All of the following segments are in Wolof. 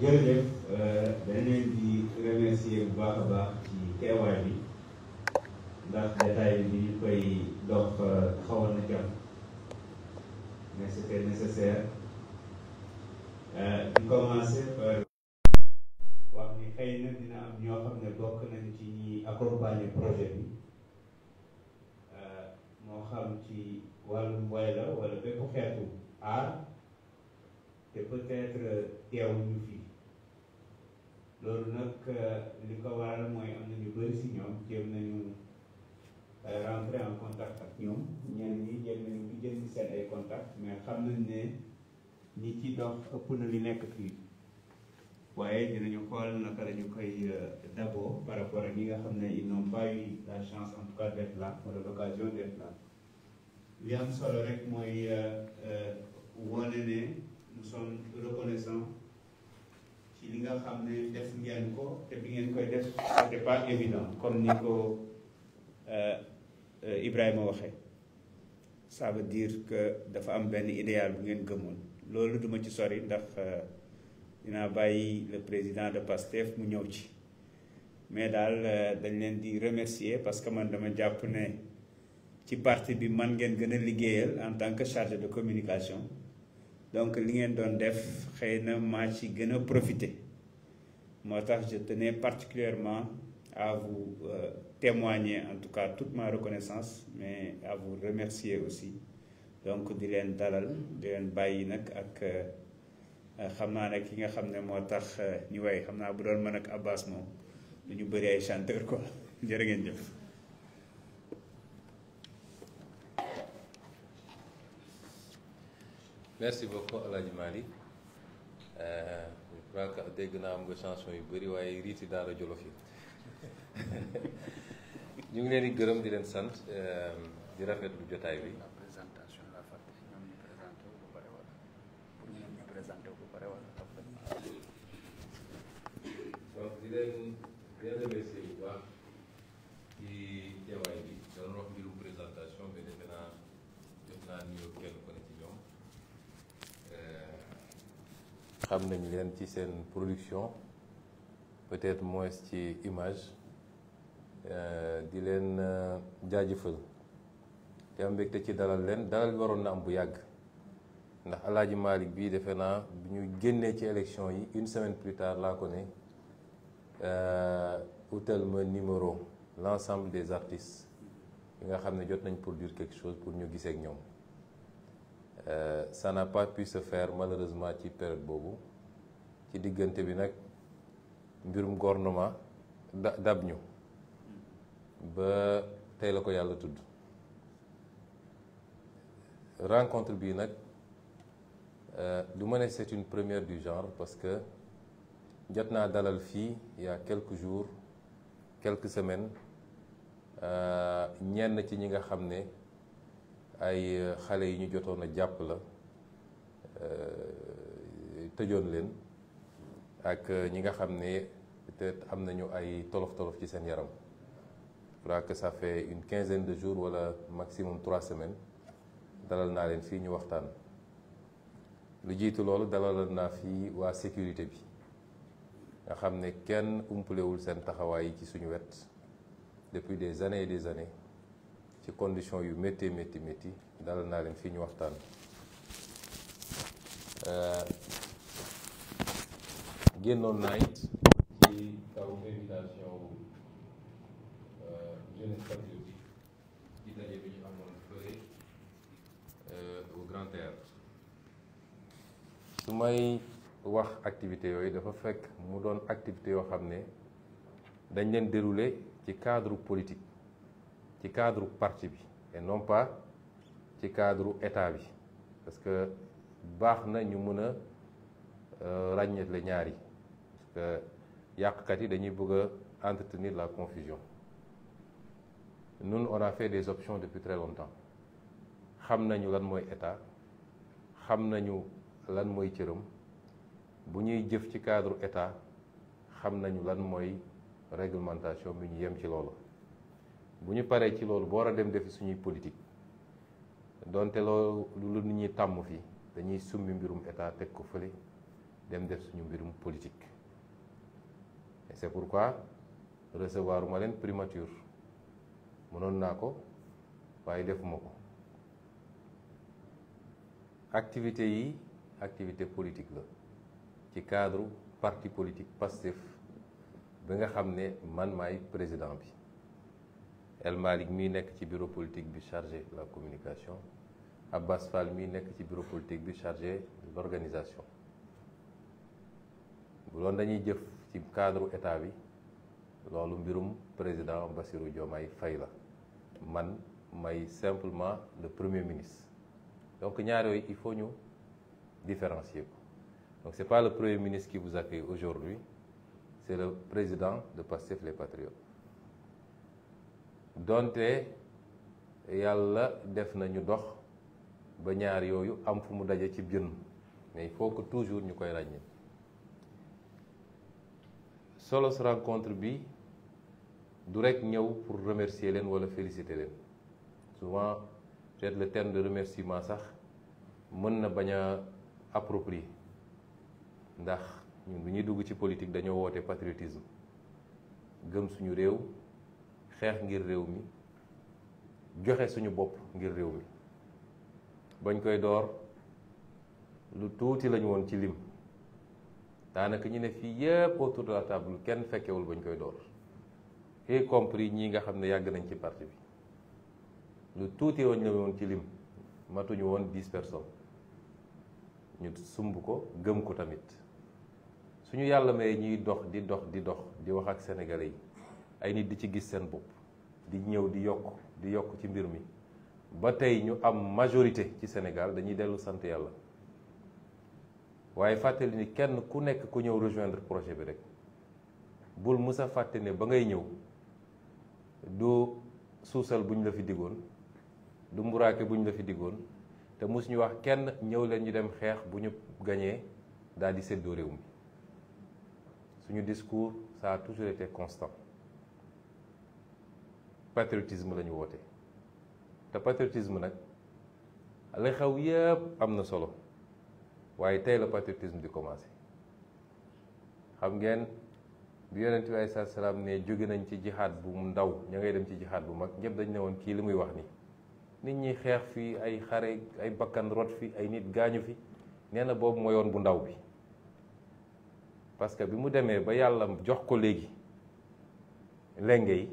jërëjëf dañ leen di remercier bu baax a baax ci teewaay bi ndax détail bi ñu koy dox xawoon na jàmm mais c'était nécessaire di commencer par wax ni xëy na dina am ñoo xam ne bokk nañ ci ñi accompagner projet bi moo xam ci wàllum way la wala bépp xeetu aar te peut-être teewuñu fii loolu nag li ko waral mooy am na ñu bëri si ñoom jéem nañu rentrer en contact ak ñoom ñenn ñi jéem nañu di jël seen ay contact mais xam nañ ne ñi ci dox ëpp na li nekk fii waaye dinañu xool naka la ñu koy d'abord par rapport ak ñi nga xam ne ils n'ont pas eu la chance en tout cas d'être là wala l'occasion d'être là li am solo rek mooy wane ne nous sommes reconnaissants ci li nga xam ne def ngeen ko te bi ngeen koy def c'était pas évident comme ni ko Ibrahima waxee ça veut dire que dafa am benn idéal bu ngeen gëmoon loolu duma ci sori ndax dinaa bàyyi le président de PASTEF mu ñëw ci mais daal dañ leen di remercier parce que man dama jàpp ne ci parti bi man ngeen gën a liggéeyal en tant que chargé de communication donc li ngeen doon def xëy na maa ci gën a profité moo tax je tenais particulièrement à vous témoigner en tout cas toute ma reconnaissance mais à vous remercier aussi donc di leen dalal di leen bàyyi nag ak xam naa ne ki nga xam ne moo tax ñu way xam naa bu doon mën ak Abbas moom du ñu bëri ay chanteur quoi jërë ngeen jëf. merci beaucoup El Hadj Malick je crois que dégg naa am nga chanson yu bëri waaye riiti daara Jolof yi ñu ngi leen di gërëm di leen sant di rafetlu jotaay bi. la présentation la fàtte ñoom ñu présenté wu ba pare wala pour ñoom ñu présenté wu ba pare wala. donc di leen remercier bu baax ci teewaay bi doon wax mbirum présentation mais defe naa def naa nuyoo kenn ko ne ci ñoom. xam nañ leen ci seen production peut-être moins ci image di leen jaajëfal te am mbégte ci dalal leen dalal waroon na am bu yàgg ndax Alaaji Malick bii defe naa bu ñu génnee ci élection yi une semaine plus tard laa ko ne utal ma numéro l'ensemble des artistes yi nga xam ne jot nañ produire quelque chose pour ñu gisee ak ñoom. Ça n'a pas pu se faire malheureusement ci période boobu ci diggante bi nag mbirum gouvernement dab ñu ba tey la ko yàlla tudd. Rencontre bii nag du ma ne c'est une première du genre parce que jot naa dalal fii il y a quelques jours quelques semaines ñenn ci ñi nga xam ne ay xale yi ñu jotoon a jàpp la tëjoon leen ak ñi nga xam ne peut-être am nañu ay tolof-tolof ci seen yaram. Je crois que ça fait une quinzaine de jours wala maximum 3 semaines dalal naa leen fii ñu waxtaan. lu jiitu loolu dalal naa fii waa sécurité bi nga xam ne kenn umpalewul seen taxawaay yi ci suñu wet depuis des années et des années ci conditions yu métti dalal naa leen fii ñu waxtaan. génnoon naa it ci kaw invitation jeunesse patriotique ci daje bi ñu amoon fële au Grand Théâtre. su may wax activité yooyu dafa fekk mu doon activité yoo xam ne dañ leen dérouler ci cadre politique ci cadre parti bi et non pas ci cadre état bi parce que baax na ñu mën a ràññetle ñaar yi parce que yàqkat yi dañuy bëgg a entretenir la confusion. Nous on a fait des options depuis très longtemps xam nañu lan mooy état xam nañu lan mooy cëram bu ñuy jëf ci cadre état xam nañu lan mooy réglementation bi ñu yem ci loolu bu ñu paree ci loolu boo war a dem defi suñuy politique donte loolu lu nit ñi tàmm fii dañuy summi mbirum état teg ko fële dem def suñu mbirum politique et c'est pourquoi recevoir ma leen primature mënoon naa ko waaye defuma ko. activité yi activité politique la ci cadre parti politique Pastef bi nga xam ne man maay président bi. El Malick mii nekk ci bureau politique bi chargé de la communication, Abbas Fall mii nekk ci bureau politique bi chargé de l'organisation. bu doon dañuy jëf ci cadre état bi loolu mbirum président Bassirou Diomaye Faye la man may simplement le premier ministre. Donc ñaar yooyu il faut ñu différencier ko. Donc c'est pas le premier ministre qui vous accueille aujourd'hui, c'est le président de Pastef les Patriotes. donte yàlla def na ñu dox ba ñaar yooyu am fu mu daje ci jën, mais il faut que toujours ñu koy ràññee. Solos rencontre bi du rek ñëw pour remercier leen wala féliciter leen. Souvent peut-être le terme de remerciement sax mën na bañ a approprié ndax ñun bu ñuy dugg ci politique dañoo woote patriotisme, gëm suñu réew, xeex ngir réew mi, joxe suñu bopp ngir réew mi. bañ koy door lu tuuti lañu woon ci lim, daanaka ñu ne fii yépp autour de la table kenn fekkewul bañ koy door, y compris ñi nga xam ne yàgg nañ ci parti bi. lu tuuti woon la woon ci lim, matuñu woon 10 personnes. ñu sumb ko gëm ko tamit. suñu yàlla may ñuy dox di wax ak sénégalais yi, ay nit di ci gis seen bopp, di ñëw di yokk ci mbir mi ba tey ñu am majorité ci Sénégal, dañuy dellu sant yàlla. waaye fàttali ni kenn ku nekk ku ñëw rejoindre projet bi rek bul musa fàtte ne ba ngay ñëw du suusal buñ la fi diggoon, du mburaake buñ la fi diggoon, te musuñu wax kenn ñëw leen ñu dem xeex bu ñu gañee daal di séddoo réew mi. suñu discours ça a toujours été constant. Patriotisme la ñu woote, te patriotisme nag la xew yépp am na solo, waaye tey la patriotisme di commencé. xam ngeen bi yonent bi alayhi salaam ne jóge nañ ci jihaad bu ndaw ña ngay dem ci jihaad bu mag, ñëpp dañ ne woon kii li muy wax ni nit ñi xeex fi ay xare ay bakkan rot fi ay nit gaañu fi nee na boobu mooy yoon bu ndaw bi parce que bi mu demee ba yàlla jox ko léegi lenge yi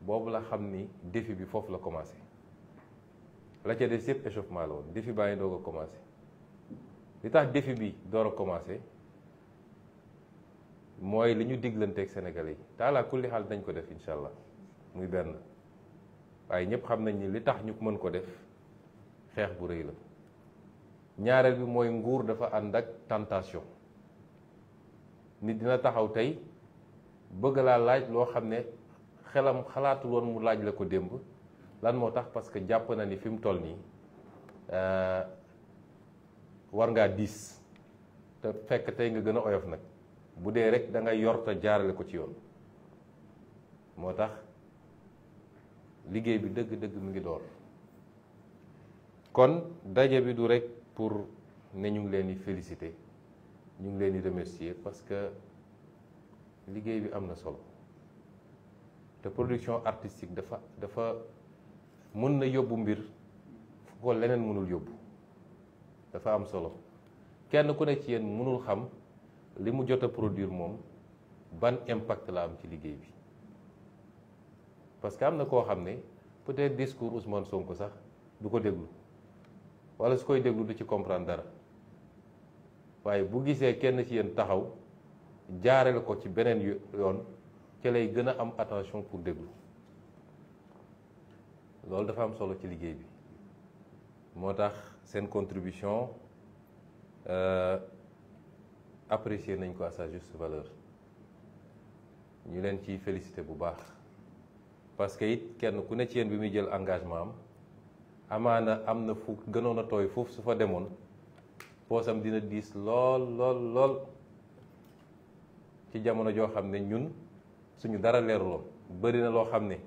boobu la xam ni défi bi foofu la commencé la ca des yëpp échauffement la woon défi baa ngi doog a commencé li tax défi bi door a commencé mooy li ñu diglanteeg Sénégalais yi taalaa kulli xaal dañ ko def incha allah muy benn waaye ñëpp xam nañ ni li tax ñu mën ko def xeex bu rëy la ñaareel bi mooy nguur dafa ànd ak tentation nit dina taxaw tey bëgg laa laaj loo xam ne xelam xalaatul woon mu laaj la ko démb lan moo tax parce que jàpp na ni fi mu toll nii war ngaa diis te fekk tey nga gën a oyof nag bu dee rek da ngay yor te jaarale ko ci yoon moo tax liggéey bi dëgg-dëgg mu ngi door kon daje bi du rek pour ne ñu ngi leen di féliciter ñu ngi leen di remercier parce que liggéey bi am na solo te production artistique dafa mën na yóbbu mbir fu ko leneen mënul yóbbu dafa am solo kenn ku ne ci yéen mënul xam li mu jot a produire moom ban impact la am ci liggéey bi parce que am na koo xam ne peut-être discours Ousmane Sonko sax du ko déglu wala su koy déglu du ci comprendre dara waaye bu gisee kenn ci yéen taxaw jaarale ko ci beneen yoon ci lay gën a am attention pour déglu loolu dafa am solo ci liggéey bi moo tax seen contribution apprécier nañ ko à sa juste valeur ñu leen ciy féliciter bu baax parce que it kenn ku ne ci yéen bi muy jël engagement am amaana am na fu gënoon a tooy foofu su fa demoon poosam dina diis lool ci jamono joo xam ne ñun suñu dara leeruloon bëri na loo xam ne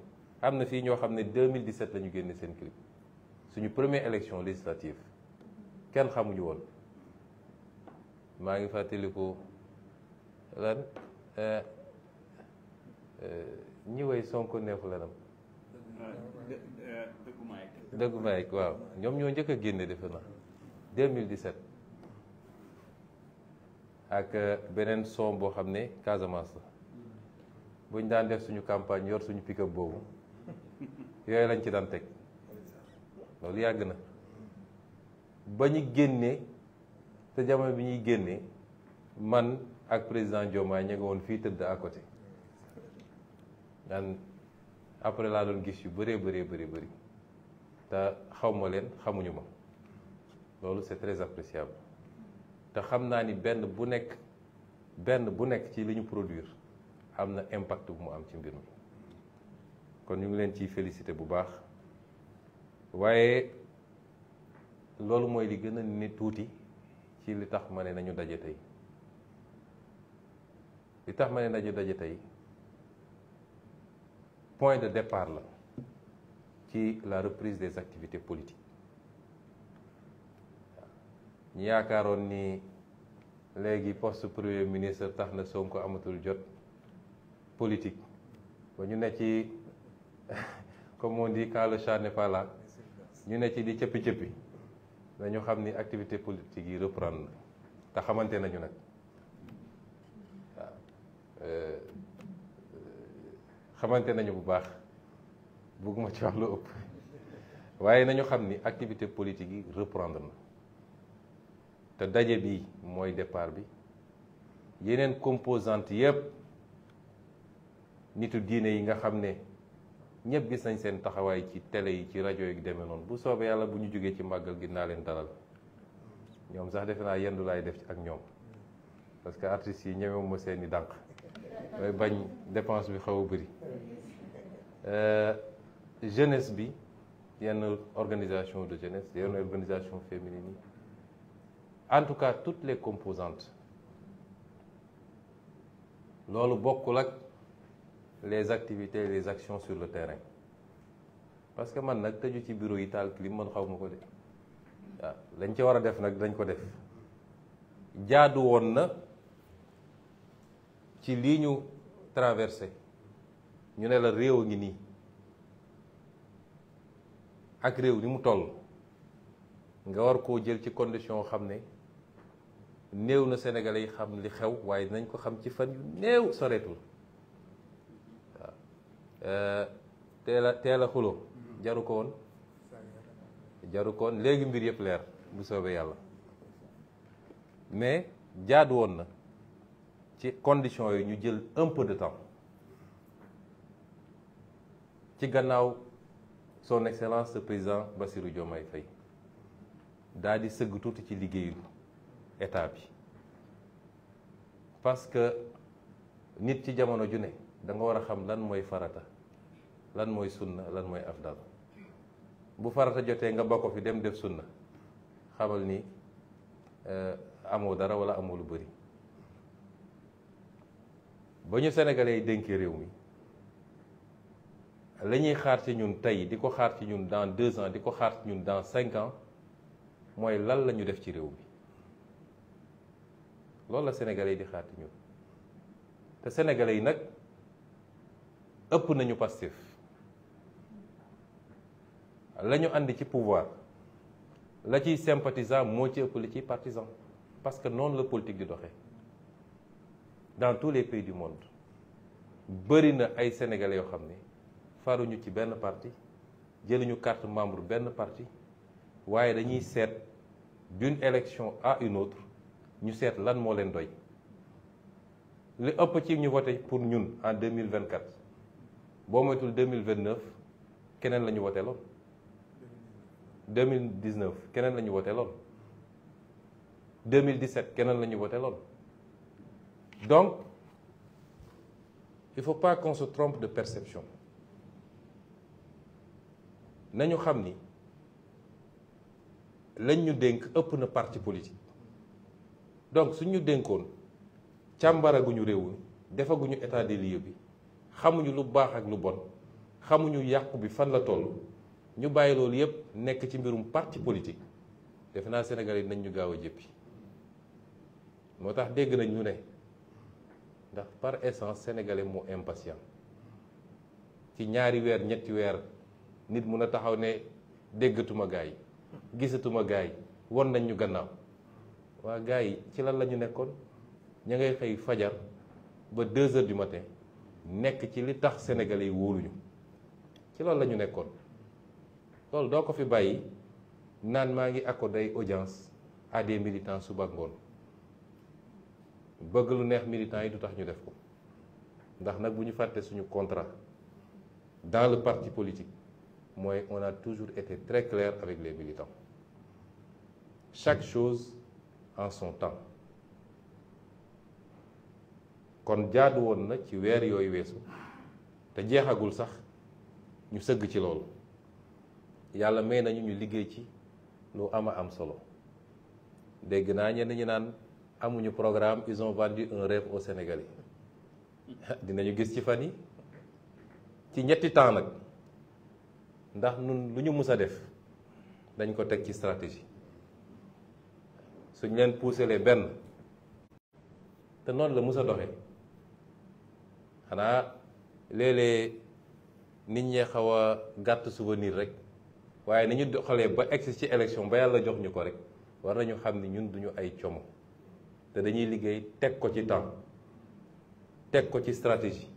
am na fii ñoo xam ne 2017 la ñu génne seen clip suñu première élection législative kenn xamuñu woon maa ngi fàttaliku lan ñi way Sonko neexu lanam dëggu Mike waaw ñoom ñoo njëkk a génne defe na 2017 ak beneen son boo xam ne Casamance la buñ daan def suñu campagne yor suñu pick-up boobu yooyu lañ ci daan teg loolu yàgg na ba ñu génnee te jamono bi ñuy génnee man ak président Diomaye ñu nga woon fii tëdd à côté daan après laa doon gis yu bëree te xaw ma leen xamuñu ma loolu c'est très appréciable te xam naa ni benn bu nekk ci li ñu produire am na impact bu mu am ci mbir mi kon ñu ngi leen ciy féliciter bu baax waaye loolu mooy li gën a ne tuuti ci li tax ma ne nañu daje tey li tax ma ne nañu daje tey point de départ la ci la reprise des activités politiques ñu yaakaaroon ni léegi poste premier ministre tax na Sonko amatul jot politique ba ñu ne ci comme on dit quand le chat n'est pas là ñu ne ci di cëppi-cëppi dañu xam ni activité politique yi reprendre te xamante nañu nag waaw xamante nañu bu baax bëgguma ci wax lu ëpp waaye nañu xam ni activité politique yi reprendre na te daje bi mooy départ bi yeneen composante yépp nitu diine yi nga xam ne ñëpp gis nañ seen taxawaay ci télé yi ci rajo yi demee noonu bu soobee yàlla bu ñu jógee ci màggal gi naa leen dalal ñoom sax defe naa yendu laay def ak ñoom parce que artistes yi ñemewuma seeni dànq mooy bañ dépense bi xaw a bëri jeunesse bi yenn organisation de jeunesse yenn organisation féminine yi en tout cas toutes les composantes loolu bokkul ak les activités les actions sur le terrain parce que man nag tëju ci bureau yi taal clim man xaw ma ko de waaw lañ ci war a def nag dañ ko def jaadu woon na ci lii ñu traversé ñu ne la réew a ngi nii ak réew ni mu toll nga war koo jël ci condition xam ne néew na Sénégalais yi xam li xew waaye dinañ ko xam ci fan yu néew soreetul waaw teel a xulo jaru ko woon léegi mbir yëpp leer bu soobee yàlla mais jaadu woon na ci conditions yi ñu jël un peu de temps ci gannaaw son excellence le président Bassirou Diomaye Faye daal di sëgg tuuti ci liggéeyu état bi parce que nit ci jamono ju ne da nga war a xam lan mooy farata lan mooy sunna lan mooy afdal bu farata jotee nga bokk fi dem def sunna xamal ni amoo dara wala amoo lu bëri ba ñu sénégalais yi dénkee réew mi la ñuy xaar ci ñun tey di ko xaar ci ñun dans 2 ans di ko xaar ci ñun dans 5 ans mooy lan la ñu def ci réew mi loolu la sénégalais yi di xaar ci ñun te sénégalais yi nag ëpp nañu Pastef la ñu àndi ci pouvoir la ciy sympathisant moo ci ëpp li ciy partisan parce que noonu la politique di doxee dans tous les pays du monde bëri na ay sénégalais yoo xam ne faruñu ci benn parti jëluñu carte membre benn parti waaye dañuy seet d'une élection à une autre ñu seet lan moo leen doy li ëpp ci ñu voté pour ñun en 2024 boo moytul 2029 keneen la ñu voté loon 2019 keneen la ñu voté loon 2017 keneen la ñu voté loon donc il faut pas qu'on se trompe de perception nañu xam ni lañ ñu dénk ëpp na parti politique donc suñ ñu dénkoon càmbaraguñu réew mi defaguñu état des lieux bi xamuñu lu baax ak lu bon xamuñu yàqu bi fan la toll ñu bàyyi loolu yépp nekk ci mbirum parti politique defe naa Sénégalais yi nañ ñu gaaw a jëppi moo tax dégg nañ ñu ne ndax par essence sénégalais moo impatient ci ñaari weer ñetti weer nit mun a taxaw ne déggatuma gaa yi gisatuma gaa yi won nañ ñu gannaaw waa gaa yi ci lan la ñu nekkoon ña ngay xëy fajar ba 2 heures du matin nekk ci li tax sénégalais yi wóoluñu ci loolu la ñu nekkoon loolu doo ko fi bàyyi naan maa ngi accordé audience à des militants suba ngoon bëgg lu neex militants yi du tax ñu def ko ndax nag bu ñu fàtte suñu contrat dans le parti politique mooy on a toujours été très clair avec les militants chaque chose en son temps kon jaadu woon na ci weer yooyu weesu te jeexagul sax ñu sëgg ci loolu yàlla may nañu ñu liggéey ci lu ama am solo dégg naa ñenn ñi naan amuñu programme ils ont vendu un rêve aux Sénégalais dinañu gis ci fan yi ci ñetti temps nag ndax nun lu ñu mus a def dañ ko teg ci stratégie suñ leen puusalee benn te noonu la mus a doxee xanaa léeg-léeg nit ñee xaw a gàtt souvenir rek waaye ni ñu doxalee ba egsi ci élection ba yàlla jox ñu ko rek war nañu xam ni ñun duñu ay como te dañuy liggéey teg ko ci temps teg ko ci stratégie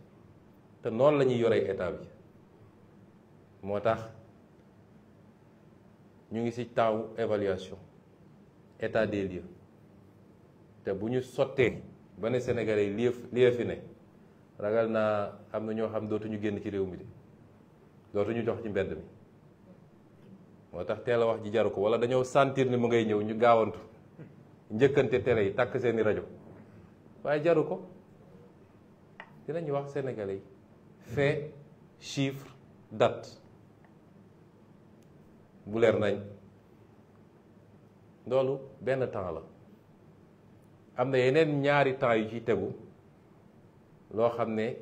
te noonu la ñuy yoree état bi moo tax ñu ngi ci temps évaluation état des lieux te bu ñu sottee ba ne Sénégalais yi lii fi ne ragal naa am na ñoo xam dootuñu génn ci réew mi de dootuñu jox ci mbedd mi moo tax teel a wax ji jaru ko wala dañoo sentir ni mu ngay ñëw ñu gaawantu njëkkante télé yi takk seeni rajo waaye jaru ko dinañu wax Sénégalais yi fait chiffre date bu leer nañ loolu benn temps la am na yeneen ñaari temps yu ciy tegu loo xam ne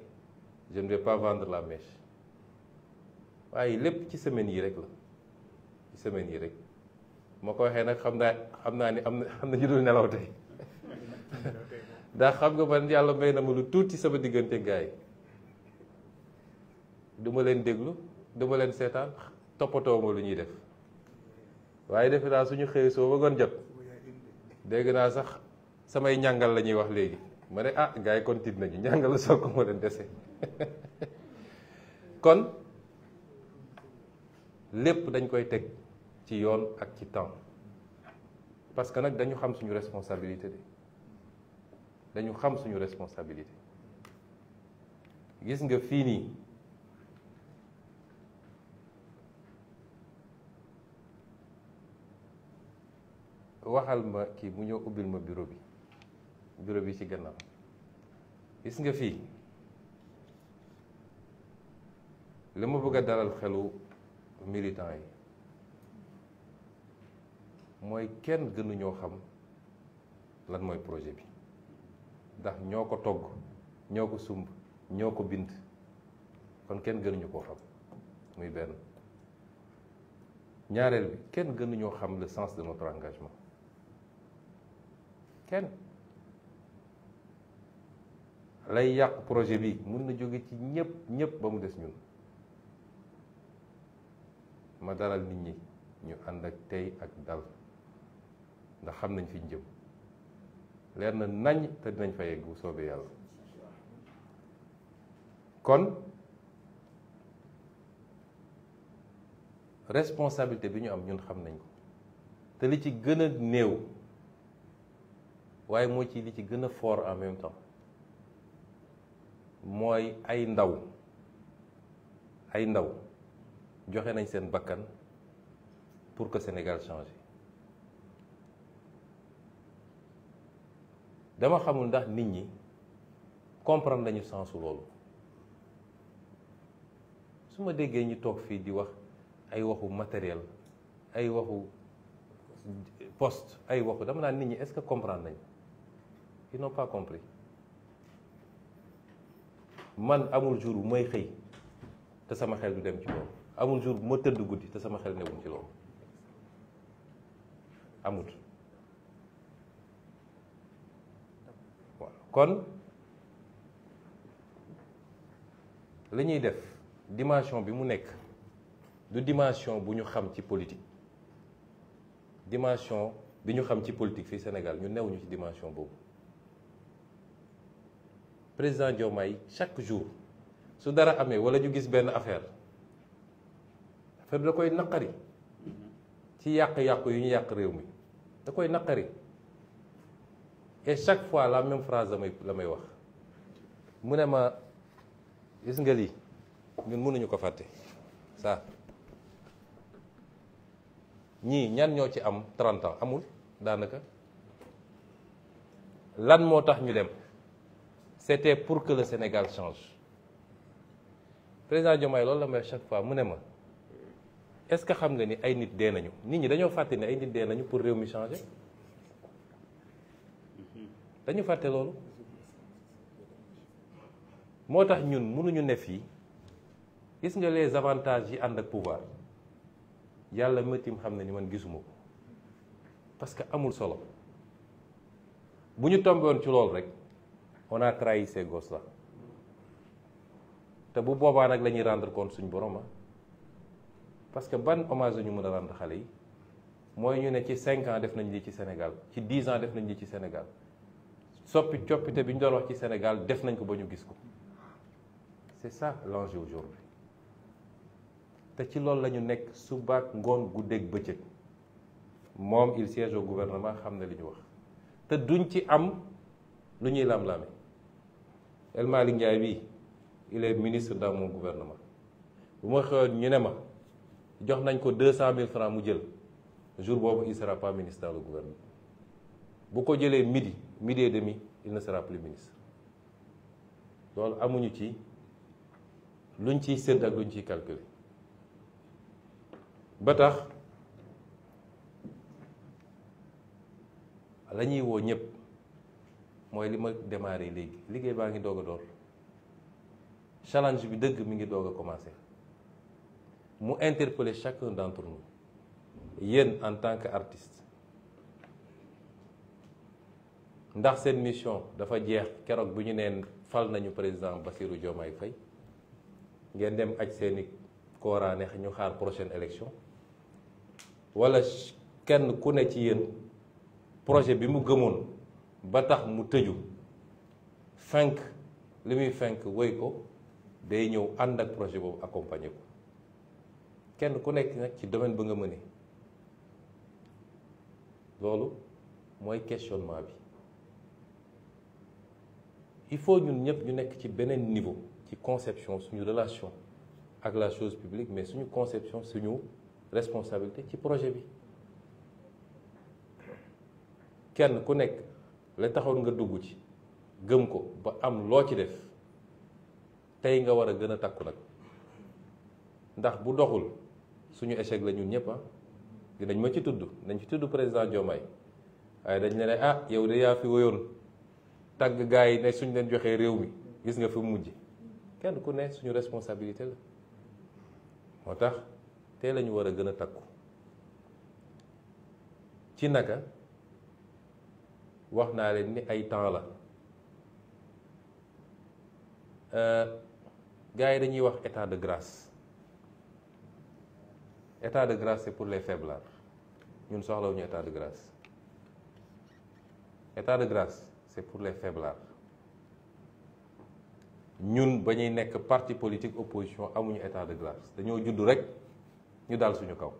je ne vais pas vendre la mèche waaye lépp ci semaine yi rek la ci semaine yi rek moo ko waxee nag xam naa ni am na ñu dul nelaw tey ndax xam nga man yàlla may na ma lu tuuti sama diggante gaay yi du ma leen déglu du ma leen seetaan toppatoo ma lu ñuy def waaye defe naa suñu xëyee soo bëggoon jot dégg naa sax samay ñàngal la ñuy wax léegi ma ne ah gars yi kon tiit nañu ñàngal la soo ko ma leen dese kon lépp dañ koy teg ci yoon ak ci temps parce que nag dañu xam suñu responsabilité de dañu xam suñu responsabilité gis nga fii nii waxal ma kii mu ñëw ubbil ma bureau bi ci gannaaw gis nga fii li ma bëgg a dalal xelu militant yi mooy kenn gënuñoo xam lan mooy projet bi ndax ñoo ko togg ñoo ko sumb ñoo ko bind kon kenn gënuñu koo xam muy benn ñaareel bi kenn gënuñoo xam le sens de notre engagement kenn lay yàq projet bi mun na jóge ci ñëpp ba mu des ñun ma dalal nit ñi ñu ànd ak tey ak dal ndax xam nañ fi ñu jëm leer na nañ te dinañ fa yegg bu soobee yàlla kon responsabilité bi ñu am ñun xam nañ ko te li ci gën a néew waaye moo ci li ci gën a fort en même temps mooy ay ndaw joxe nañ seen bakkan pour que Sénégal change dama xamul ndax nit ñi comprendre nañu sensu loolu su ma déggee ñu toog fii di wax ay waxu matériel ay waxu poste ay waxu dama naan nit ñi est-ce que comprendre nañ ils n'ont pas compris man amul jour bu may xëy te sama xel du dem ci loolu amul jour bu ma tëdd guddi te sama xel newul ci loolu amut waaw kon li ñuy def dimension bi mu nekk du dimension bu ñu xam ci politique dimension bi ñu xam ci politique fii Sénégal ñu newuñu ci dimension boobu président Diomaye chaque jour su dara amee wala ñu gis benn affaire da koy naqari ci yàq-yàq yu ñu yàq réew mi da koy naqari et chaque fois la même phrase la may wax mu ne ma gis nga lii ñun mënuñu ko fàtte ça ñii ñan ñoo ci am 30 ans amul daanaka lan moo tax ñu dem c'était pour que le Sénégal change président Diomaye loolu la may chaque fois mu ne ma est-ce que xam nga ni ay nit dee nañu nit ñi dañoo fàtte ni ay nit dee nañu pour réew mi changer dañu fàtte loolu moo tax ñun mënuñu ne fii gis nga les avantages yi ànd ak pouvoir yàlla métim xam na ni man gisuma ko parce que amul solo bu ñu tombé woon ci loolu rek on a trahi ces gosses là te bu boobaa nag la ñuy rendre compte suñu borom parce que ban hommage la ñu mën a rendre xale yi mooy ñu ne ci 5 ans def nañ lii ci Sénégal ci 10 ans def nañ lii ci Sénégal coppite bi ñu doon wax ci Sénégal def nañ ko ba ñu gis ko c'est ça l'enjeu aujourd'hui te ci loolu la ñu nekk subaak ngoon guddeeg bëccëg moom il siège au gouvernement xam na li ñu wax te duñ ci am lu ñuy lam-lame El Malick Ndiaye bii il est ministre dans mon gouvernement bu ma xëyoon ñu ne ma jox nañ ko 200 000 francs mu jël jour boobu il sera pas ministre dans le gouvernement bu ko jëlee midi et demi il ne sera plus ministre loolu amuñu ci luñ ciy sédd ak luñ ciy calculer ba tax la ñuy woo ñëpp mooy li ma démarré léegi liggéey baa ngi doog a door challenge bi dëgg mi ngi doog a commencer mu interpeller chacun d'entre nous yéen en tant qu'artiste ndax seen mission dafa jeex keroog bu ñu neen fal nañu président Bassirou Diomaye Faye ngeen dem aj seeni kooraa neex ñu xaar prochaine élection wala kenn ku ne ci yéen projet bi mu gëmoon ba tax mu tëju fenk li muy fenk woy ko day ñëw ànd ak projet boobu accompagner ko kenn ku nekk nag ci domaine ba nga mëne loolu mooy questionnement bi il faut ñun ñëpp ñu nekk ci beneen niveau ci conception suñu relation ak la chose publique mais suñu conception suñu responsabilité ci projet bi kenn ku nekk la taxoon nga dugg ci gëm ko ba am loo ci def tey nga war a gën a takku nag ndax bu doxul suñu échec la ñun ñëpp dinañ ma ci tudd nañ ci tudd président Diomaye waaye dañ ne ah yow de yaa fi woyoon tàgg gars yi ne suñ leen joxee réew mi gis nga fi mujj kenn ku ne suñu responsabilité la moo tax tey la ñu war a gën a takku ci naka wax naa leen ni ay temps la gars yi dañuy wax état de grâce état de grâce c'est pour les faiblards ñun soxlawuñu état de grâce état de grâce c'est pour les faiblards ñun ba ñuy nekk parti politique opposition amuñu état de grâce dañoo judd rek ñu dal suñu kaw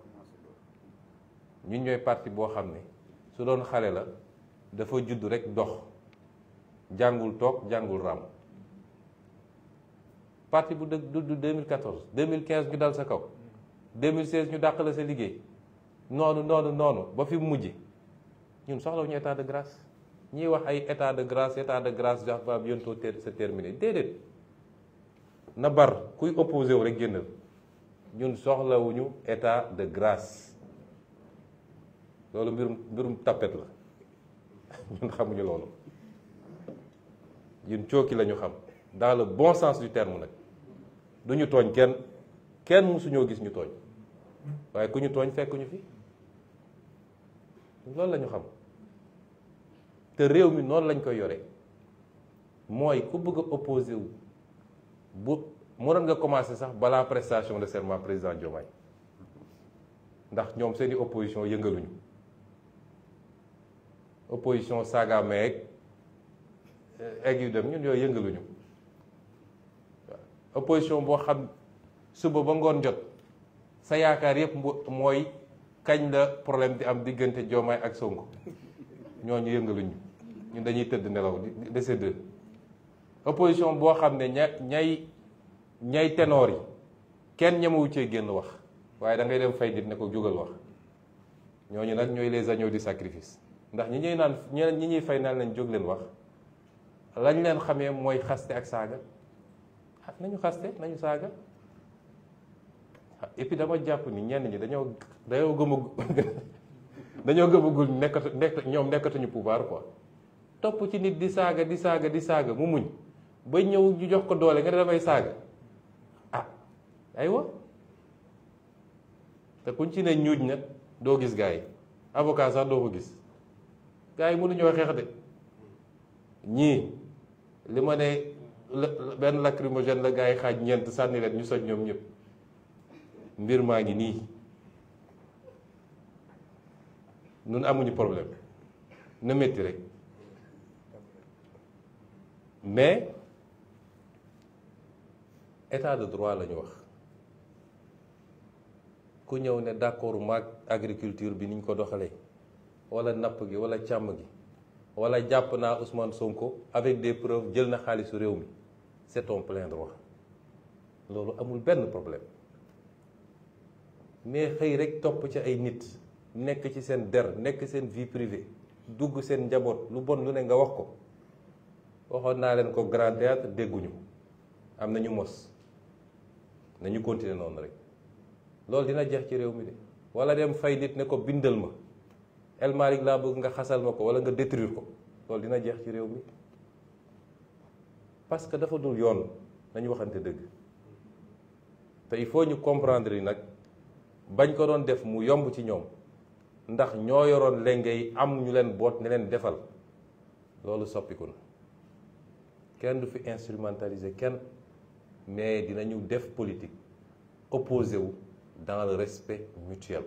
ñun ñooy parti boo xam ne su doon xale la dafa judd rek dox jàngul toog jàngul ràmm parti bu dëgg du 2014 2015 ñu dal sa kaw 2016 ñu dàq la sa liggéey noonu ba fi mujj ñun soxlawuñu état de grâce ñiy wax ay état de grâce va bientôt se terminer déedéet na bar kuy opposé wu rek génnal ñun soxlawuñu état de grâce loolu mbirum tapet la ñun xamuñu loolu ñun cooki la ñu xam dans le bon sens du terme nag du ñu tooñ kenn mësuñoo gis ñu tooñ waaye ku ñu tooñ fekk ñu fi loolu la ñu xam te réew mi noonu lañ koy yore mooy ku bëgg a opposé wu bu mënoon nga commencé sax balaa prestation de serment président Diomaye ndax ñoom seeni opposition yëngaluñu opposition saaga meeg egg yu dem ñun yooyu yëngaluñu opposition boo xam suba ba ngoon jot sa yaakaar yëpp mooy kañ la problème di am diggante Diomaye ak Sonko ñooñu yëngaluñu ñun dañuy tëdd nelaw de ces deux opposition boo xam ne ñay ténor yi kenn ñemewu cee génn wax waaye da ngay dem fay nit ne ko jógal wax ñooñu nag ñooy les agneaux du sacrifice ndax ñi ñuy fay naan leen jóg leen wax lañ leen xamee mooy xaste ak saaga nañu xaste nañu saaga et puis dama jàpp ni ñenn ñi dañoo gëmagul ñoom nekkatuñu pouvoir quoi topp ci nit di saaga mu muñ ba ñëw ñu jox ko doole nga ne damay saaga aywa te kuñ ci ne ñuuj nag doo gis gars yi avocat sax doo ko gis gars yi mënuñoo xeex de ñii li ma ne benn lacrymogène la gars yi xaaj ñeent sànni leen ñu soj ñoom ñëpp mbir maa ngi nii nun amuñu problème na métti rek mais état de droit la ñu wax ku ñëw ne d'accord maag agriculture bi niñ ko doxalee wala napp gi wala càmm gi wala jàpp naa Ousmane Sonko avec des preuves jël na xaalisu réew mi c'est ton plein droit loolu amul benn problème mais xëy rek topp ci ay nit nekk ci seen der nekk seen vie privée dugg seen njaboot lu bon lu ne nga wax ko waxoon naa leen ko grand théâtre dégguñu am nañu mos nañu continuer noonu rek loolu dina jeex ci réew mi de wala dem fay nit ne ko bindal ma El Malick laa bëgg nga xasal ma ko wala nga détruire ko loolu dina jeex ci réew mi parce que dafa dul yoon nañu waxante dëgg te il faut ñu comprendre yi nag bañ ko doon def mu yomb ci ñoom ndax ñoo yoroon lenge yi am ñu leen boot ne leen defal loolu soppiku na kenn du fi instrumentaliser kenn mais dinañu def politique opposé wu dans le respect mutuel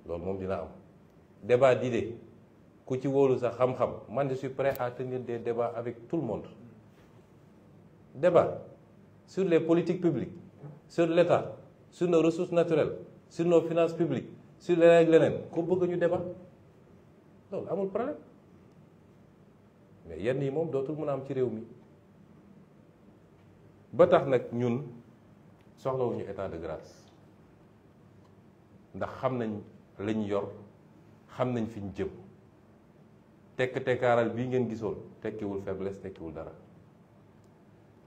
loolu moom dina am débat d'idées ku ci wóolu sa xam-xam man je suis prêt à tenir des débats avec tout le monde débat sur les politiques publiques sur l'État sur nos ressources naturelles sur nos finances publiques sur leneen ko bëgg ñu débat loolu amul problème mais yenn yi moom dootul mën a am ci réew mi ba tax nag ñun soxlawuñu état de grâce ndax xam nañ lañ yor xam nañ fi ñu jëm tekk-tekkaaral bii ngeen gisoon tekkiwul faiblesse tekkiwul dara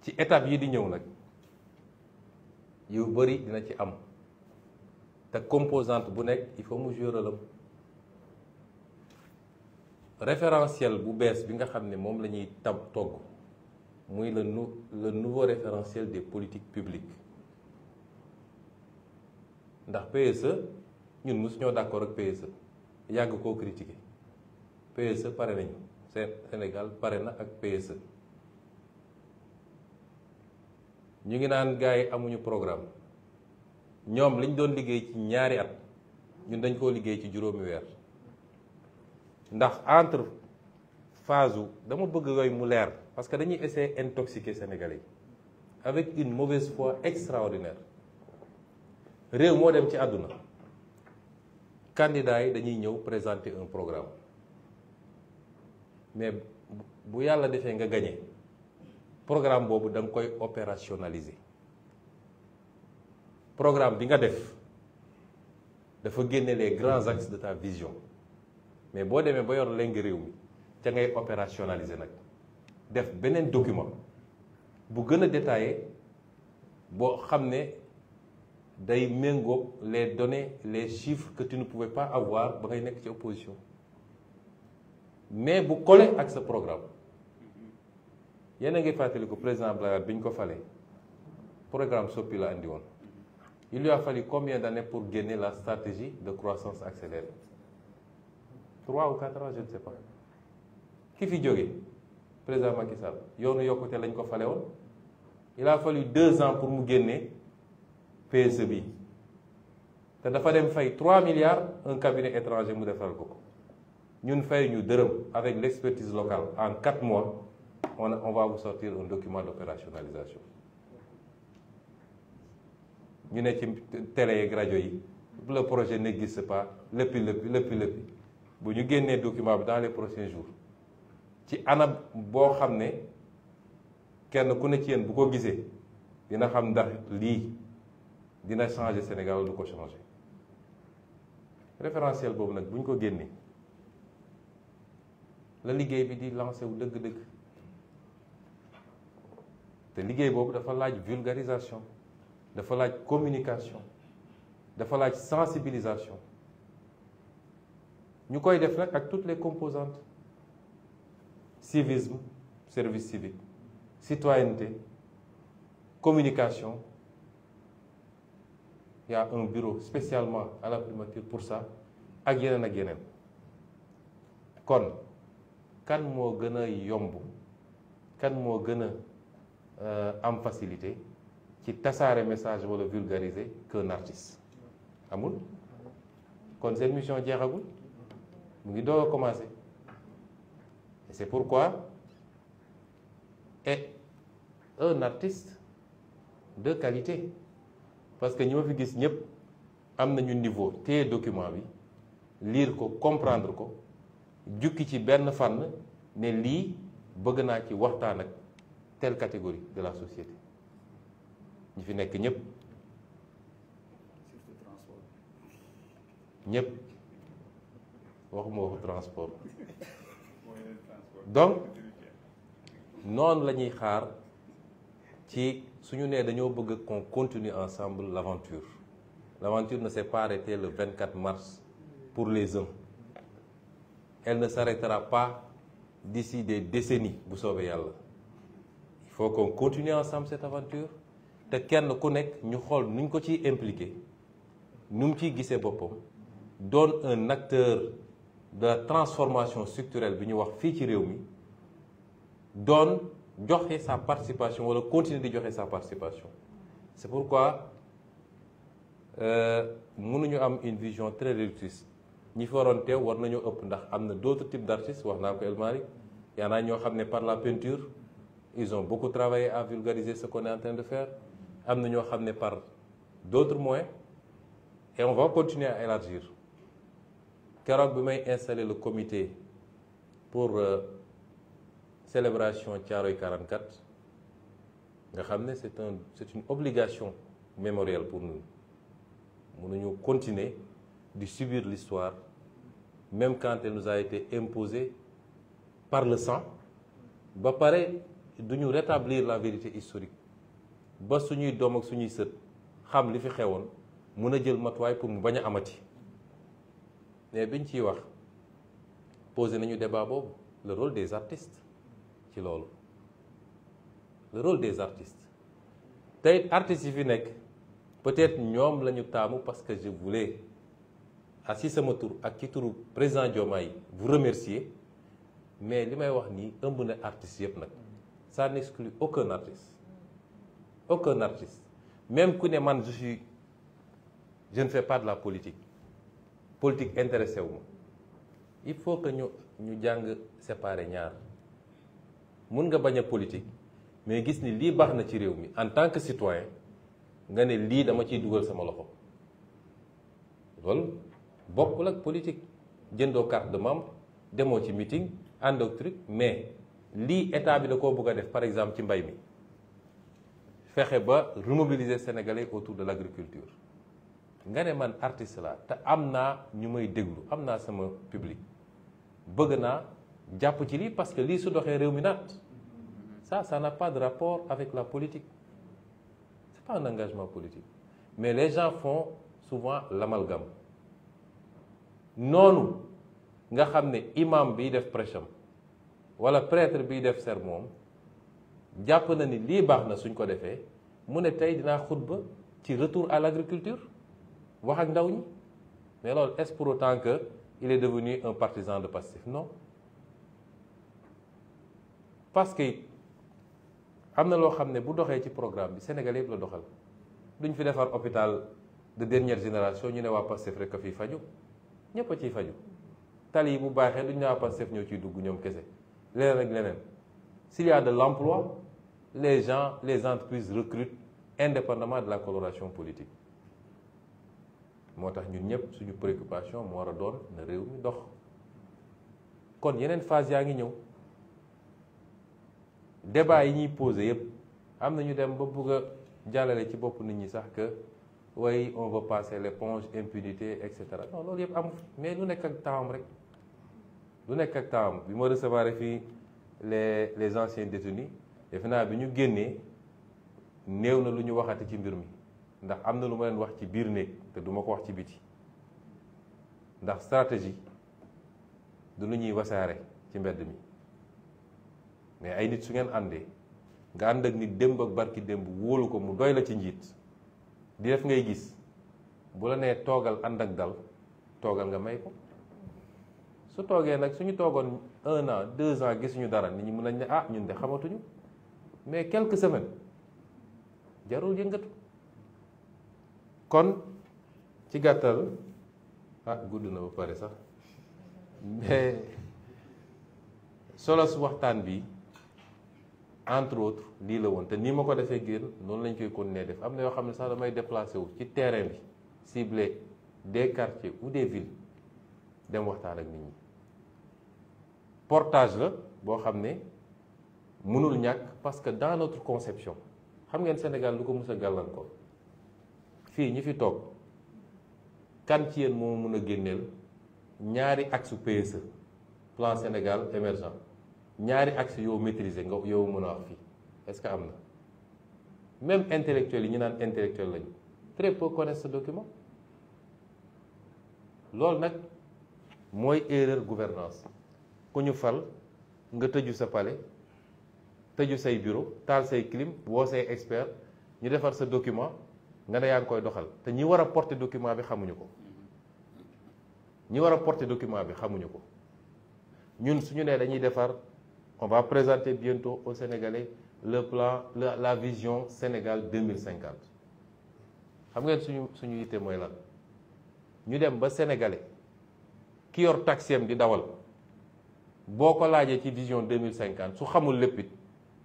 ci étape yi di ñëw nag yu bëri dina ci am te composante bu nekk il faut mu jouer rôle am référentiel bu bees bi nga xam ne moom la ñuy togg muy le nouveau référentiel des politiques publiques ndax PSE ñun mosu ñoo d'accord ak PSE yàgg koo critiquer PSE pare nañu Sénégal pare na ak PSE ñu ngi naan gars yi amuñu programme ñoom liñ doon liggéey ci ñaari at ñun dañ koo liggéey ci juróomi weer ndax entre phase dama bëgg yooyu mu leer parce que dañuy essayer intoxiquer Sénégalais yi avec une mauvaise foi extraordinaire réew moo dem ci àdduna candidats yi dañuy ñëw présenter un programme mais bu yàlla defee nga gagné programme boobu da nga koy opérationnaliser programme bi nga def dafa génne les grands axes de ta vision mais boo demee ba yor léegi réew mi ca ngay opérationnaliser nag def beneen document bu gën a détaillé boo xam ne day méngóog les données les chiffres que tu ne pouvais pas avoir ba ngay nekk ci opposition mais bu collé ak sa programme yéen a ngi fàttali ko président Abdoulaye Wade bi ñu ko falee programme soppi la andi woon il lui a fallu combien d'années pour génner la stratégie de croissance accélérée 3 ou 4 ans je ne sais pas ki fi jógee président Macky Sall yoonu yokkute lañ ko fale woon il a fallu 2 ans pour mu génne PSE bi te dafa dem fay 3 milliards un cabinet étranger mu defal ko ko ñun fay ñu dërëm avec l'expertise locale en 4 mois on va vous sortir un document d'opérationnalisation ñu ne ci télé yeeg rajo yi le projet n'existe pas léppi bu ñu génnee document bi dans les prochains jours ci anam boo xam ne kenn ku ne ci yéen bu ko gisee dina xam ndax lii dina changer Sénégal du ko changer référentiel boobu nag bu ñu ko génnee la liggéey bi di lancé wu dëgg-dëgg te liggéey boobu dafa laaj vulgarisation dafa laaj communication dafa laaj sensibilisation ñu koy def nag ak toutes les composantes civisme service civique citoyenneté communication il y a un bureau spécialement à la primature pour ça ak yeneen kon kan moo gën a yomb kan moo gën a am facilité ci tasaare message wala vulgariser qu'un artiste amul kon seen mission jeexagul mu ngi doog a commencer et c'est pourquoi est un artiste de qualité parce que ñi ma fi gis ñëpp am nañu niveau téye document bi lire ko comprendre ko jukki ci benn fànn ne lii bëgg naa ci waxtaan ak telle catégorie de la société ñi fi nekk ñëpp waxuma waxu transport donc noonu la ñuy xaar ci suñu nee dañoo bëgg qu'on continue ensemble l'aventure ne s'est pas arrêtée le 24 mars pour les uns elle ne s'arrêtera pas d'ici des décennies bu soobee yàlla il faut qu'on continue ensemble cette aventure te kenn ku nekk ñu xool nuñ ko ciy impliqué nu mu ciy gisee boppam doon un acteur de la transformation structurelle bi ñu wax fii ci réew mi doon joxe sa participation wala continuer di joxe sa participation c'est pourquoi mënuñu am une vision très réductrice ñi fi waroon teew war nañoo ëpp ndax am na d'autres types d'artistes wax naa ko El Malick y en a ñoo xam ne par la peinture ils ont beaucoup travaillé à vulgariser ce qu'on est en train de faire am na ñoo xam ne par d'autres moyens et on va continuer à élargir keroog bi may installer le comité pour célébration Thiaroye 44 nga xam ne c'est une obligation mémorielle pour nous mënuñu continuer de subir l'histoire même quand elle nous a été imposée par le sang ba pare duñu rétablir la vérité historique ba suñuy doom ak suñuy sët xam li fi xewoon mën a jël matuwaay pour mu bañ a amati mais biñ ciy wax posé nañu débat boobu le rôle des artistes ci loolu le rôle des artistes tey artistes yi fi nekk peut-être ñoom la ñu taamu parce que je voulais si sama tur ak ci turu président Diomaye vous remercier mais li may wax nii ëmb na artistes yëpp nag ça n'exclut aucun artiste même ku ne man je ne fais pas de la politique intéressé wu ma il faut que ñu jàng séparer ñaar mun nga bañ a politique mais gis ni lii baax na ci réew mi en tant que citoyen nga ne lii dama ciy dugal sama loxo loolu bokkul ak politique jëndoo carte de membre demoo ci meeting ànd ak truc mais lii état bi da koo bëgg a def par exemple ci mbay mi fexe ba remobiliser Sénégalais autour de l'agriculture nga ne man artiste la te am naa ñu may déglu am naa sama public bëgg naa jàpp ci lii parce que lii su doxee réew mi naat ça n'a pas de rapport avec la politique c'est pas un engagement politique mais les gens font souvent l'amalgame noonu nga xam ne imam biy def prêche am wala prêtre biy def sermon jàpp na ni lii baax na suñ ko defee mu ne tey dinaa xutba ci retour à l'agriculture wax ak ndaw ñi mais loolu est-ce pour autant que il est devenu un partisan de Pastef non parce que am na loo xam ne bu doxee ci programme bi Sénégal yëpp la doxal duñ fi defar hôpital de dernière génération ñu ne waa Pastef rek a fiy faju ñëpp a ciy faju tali yi bu baaxee duñ ne waa Pastef ñoo ciy dugg ñoom kese leneen ak leneen s'il y a de l'emploi les gens les entreprises recrutent indépendamment de la coloration politique moo tax ñun ñëpp suñu préoccupation moo war a doon na réew mi dox kon yeneen phase yaa ngi ñëw débat yi ñuy posé yëpp am na ñu dem ba bëgg a jàllale ci bopp nit ñi sax que oui on veut passer l'éponge impunité et cetera non loolu yëpp am mais lu nekk ak temps rek lu nekk ak temps bi ma recevoir fii les anciens détenus defe naa bi ñu génnee néew na lu ñu waxati ci mbir mi ndax am na lu ma leen wax ci biir néeg te duma ko wax ci biti ndax stratégie du lu ñuy wasaare ci mbedd mi mais ay nit su ngeen àndee nga ànd ak nit démb ak barki démb wóolu ko mu doy la ci njiit di def ngay gis bu la nee toogal ànd ak dal toogal nga may ko su toogee nag suñu toogoon 1 an 2 ans gisuñu dara nit ñi mën nañ ne ah ñun de xamatuñu mais quelques semaines jarul yëngatu kon ci gàttal gudd na ba pare sax mais solos waxtaan bi entre autres lii la woon te nii ma ko defee génn noonu lañ koy continuer def am na yoo xam ne sax damay déplacé wu ci terrain bi ciblé des quartiers ou des villes dem waxtaan ak nit ñi portage la boo xam ne mënul ñàkk parce que dans notre conception xam ngeen Sénégal lu ko mës a gàllankoor fii ñi fi toog kan ci yéen moo mën a génneel ñaari axe PSE plan Sénégal émergent ñaari axe yow maîtriser nga yow mën a wax fii est-ce que am na même intellectuels yi ñu naan intellectuel lañu très peu connaissent ce document loolu nag mooy erreur gouvernance ku ñu fal nga tëju sa palais tëju say bureau taal say clim woo say expert ñu defar sa document nga ne yaa ngi koy doxal te ñi war a porter document bi xamuñu ko ñi war a porter document bi xamuñu ko ñun suñu nee dañuy defar on va présenter bientôt aux Sénégalais le plan la vision Sénégal 2050 xam ngeen suñu yitte mooy lan ñu dem ba sénégalais ki yor taxiem di dawal boo ko laajee ci vision 2050 su xamul lépp it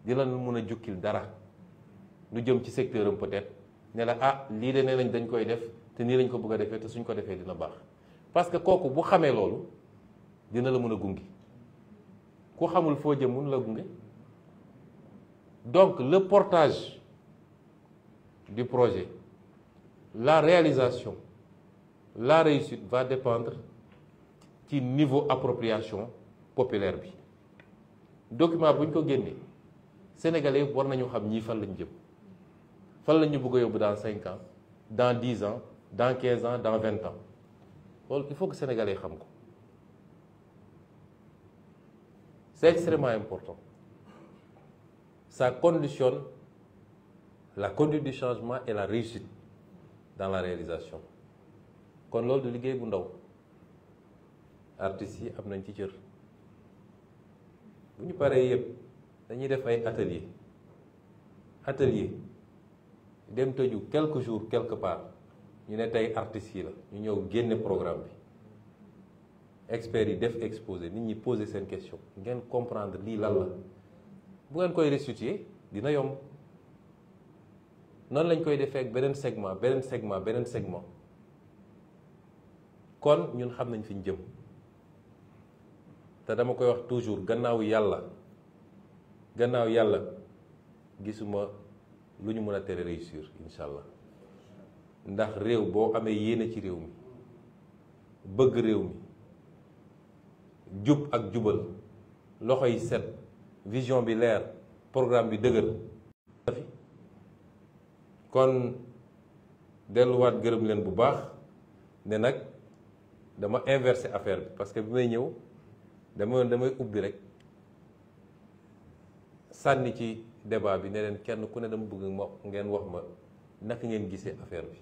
dina mun a jukkil dara lu jëm ci secteur am peut-être ne la ah lii de nee nañ dañ koy def te nii lañ ko bëgg a defee te suñ ko defee dina baax parce que kooku bu xamee loolu dina la mën a gunge ku xamul foo jëm mun la gunge donc le portage du projet, la réalisation, la réussite va dépendre du niveau appropriation populaire bi document bu ñu ko génnee sénégalais war nañu xam ñii fan lañ jëm fan lañu bëgg a yóbbu dans 5 ans dans 10 ans dans 15 ans dans 20 ans loolu il faut que sénégalais xam ko c'est extrêmement important. Ça conditionne la conduite du changement et la réussite dans la réalisation kon loolu du liggéey bu ndaw artistes yi am nañ ci cër bu ñu paree yëpp dañuy def ay atelier dem tëju quelques jours quelque part ñu ne tey artistes yi la ñu ñëw génne programme bi experts yi def exposé nit ñi poser seen question ngeen comprendre lii lan la bu ngeen koy restituer dina yomb noonu lañ koy defee ak beneen segment kon ñun xam nañ fi ñu jëm te dama koy wax toujours gannaaw yàlla gisuma lu ñu mën a tere réussir incha allah ndax réew boo amee yéene ci réew mi bëgg réew mi jub ak jubal loxo yi set vision bi leer programme bi dëgër kon delluwaat gërëm leen bu baax ne nag dama inversé affaire bi parce que bi may ñëw damay ubbi rek sànni ci débat bi ne leen kenn ku ne dama bëgg ngeen wax ma naka ngeen gisee affaire bi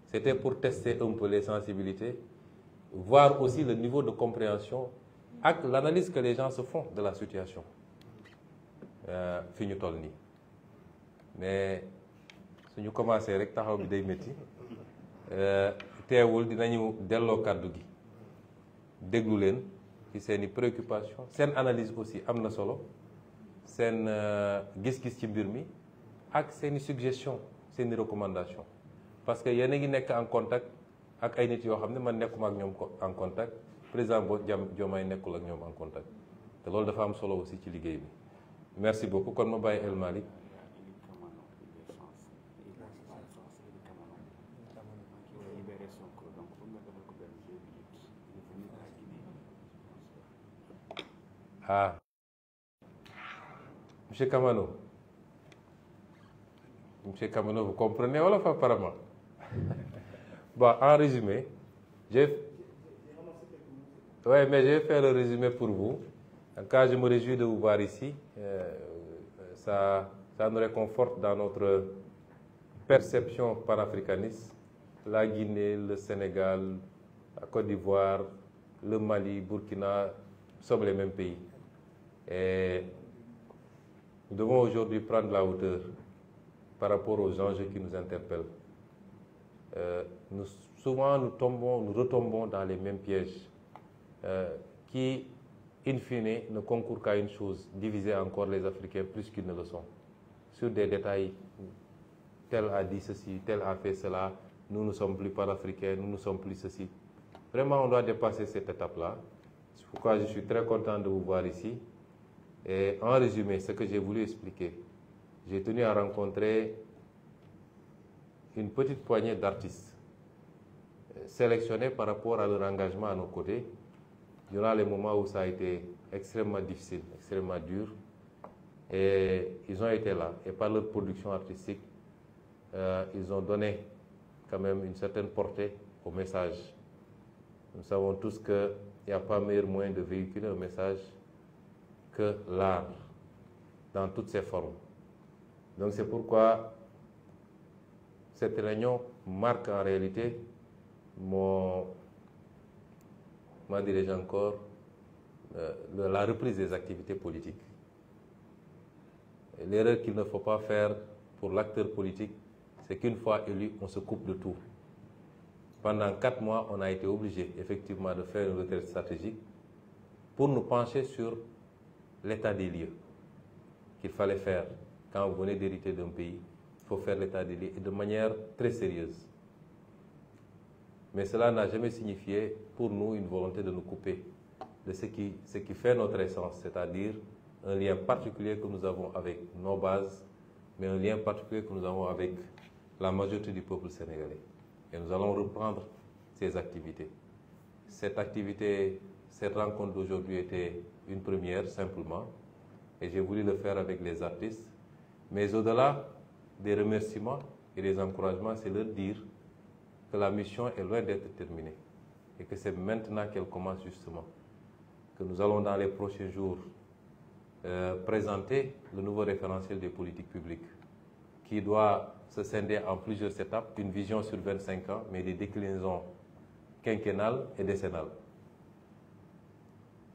c'était pour tester un peu les sensibilités voir aussi le niveau de compréhension ak l'analyse que les gens se font de la situation fi ñu toll nii mais suñu commencé rek taxaw bi day métti teewul dinañu delloo kàddu gi déglu leen ci seeni préoccupation seen analyse aussi am na solo seen gis-gis ci mbir mi ak seeni suggestion seeni recommandation parce que yéen a ngi nekk en contact ak ay nit yoo xam ne man nekkuma ak ñoom en contact président Diomaye nekkul ak ñoom en contact te loolu dafa am solo aussi ci liggéey bi merci beaucoup kon ma bàyyi El Malick. Ah, Monsieur Kamano, vous comprenez Wolof apparemment. Bon, en résumé, mais je vais faire le résumé pour vous. Quand je me réjouis de vous voir ici, ça nous réconforte dans notre perception panafricaniste. La Guinée, le Sénégal, la Côte d'Ivoire, le Mali, Burkina, sommes les mêmes pays. Et nous devons aujourd'hui prendre la hauteur par rapport aux enjeux qui nous interpellent. Souvent, nous retombons dans les mêmes pièges qui, in fine, ne concourent qu'à une chose, diviser encore les Africains plus qu'ils ne le sont. Sur des détails, tel a dit ceci, tel a fait cela, nous ne sommes plus panafricains, nous ne sommes plus ceci. Vraiment, on doit dépasser cette étape-là. C'est pourquoi je suis très content de vous voir ici. Et en résumé, ce que j'ai voulu expliquer, j'ai tenu à rencontrer une petite poignée d'artistes sélectionnés par rapport à leur engagement à nos côtés durant les moments où ça a été extrêmement difficile, extrêmement dur. Et ils ont été là. Et par leur production artistique, ils ont donné quand même une certaine portée au message. Nous savons tous qu'il n'y a pas meilleur moyen de véhiculer un message que l'art, dans toutes ses formes. Donc c'est pourquoi cette réunion marque en réalité dirais-je encore, la reprise des activités politiques. L'erreur qu'il ne faut pas faire pour l'acteur politique, c'est qu'une fois élu, on se coupe de tout. Pendant 4 mois, on a été obligé effectivement de faire une retraite stratégique pour nous pencher sur l'état des lieux qu'il fallait faire. Quand vous venez d'hériter d'un pays, il faut faire l'état des lieux et de manière très sérieuse. Mais cela n'a jamais signifié pour nous une volonté de nous couper de ce qui fait notre essence, c'est-à-dire un lien particulier que nous avons avec nos bases, mais un lien particulier que nous avons avec la majorité du peuple sénégalais. Et nous allons reprendre ces activités. Cette rencontre d'aujourd'hui était une première simplement, et j'ai voulu le faire avec les artistes. Mais au-delà des remerciements et des encouragements, c'est leur dire que la mission est loin d'être terminée et que c'est maintenant qu'elle commence justement. Que nous allons dans les prochains jours présenter le nouveau référentiel des politiques publiques qui doit se scinder en plusieurs étapes, une vision sur 25 ans, mais des déclinaisons quinquennales et décennales.